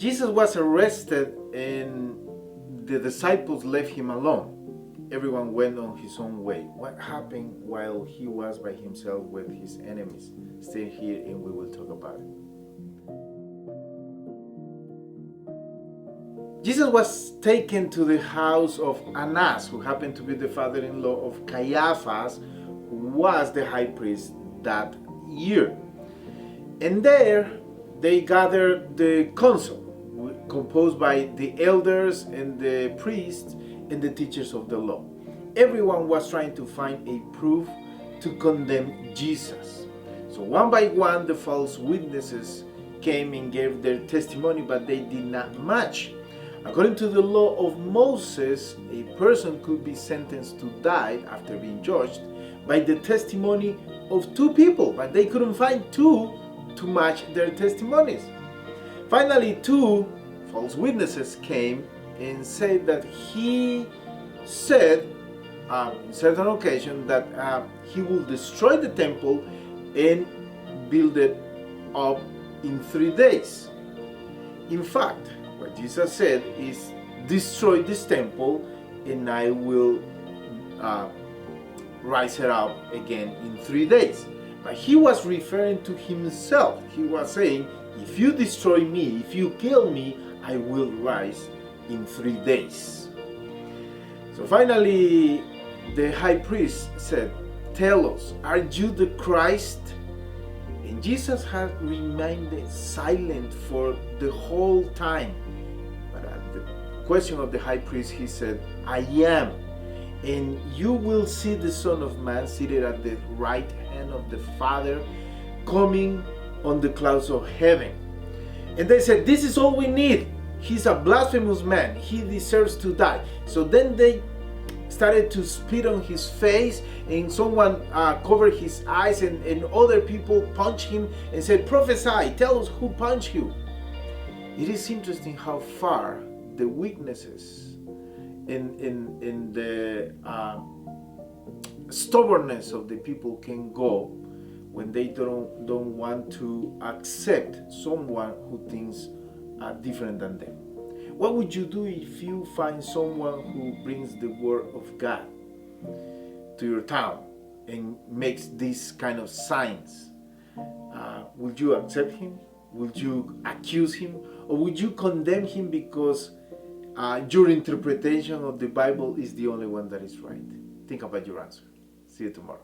Jesus was arrested and the disciples left him alone. Everyone went on his own way. What happened while he was by himself with his enemies? Stay here and we will talk about it. Jesus was taken to the house of Annas, who happened to be the father-in-law of Caiaphas, who was the high priest that year. And there they gathered the council, composed by the elders and the priests and the teachers of the law. Everyone was trying to find a proof to condemn Jesus. So one by one, the false witnesses came and gave their testimony, but they did not match. According to the law of Moses, a person could be sentenced to die after being judged by the testimony of two people, but they couldn't find two to match their testimonies. Finally, two false witnesses came and said that he said on certain occasion that he will destroy the temple and build it up in 3 days. In fact, what Jesus said is, destroy this temple and I will rise it up again in 3 days. But he was referring to himself. He was saying, if you destroy me, if you kill me, I will rise in 3 days. So finally, the high priest said, tell us, are you the Christ? And Jesus had remained silent for the whole time. But at the question of the high priest, he said, I am. And you will see the Son of Man seated at the right hand of the Father, coming on the clouds of heaven. And they said, this is all we need. He's a blasphemous man. He deserves to die. So then they started to spit on his face, and someone covered his eyes, and other people punched him and said, prophesy, tell us who punched you. It is interesting how far the weaknesses in the stubbornness of the people can go when they don't want to accept someone who thinks different than them. What would you do if you find someone who brings the word of God to your town and makes these kind of signs? Would you accept him? Would you accuse him? Or would you condemn him because your interpretation of the Bible is the only one that is right? Think about your answer. See you tomorrow.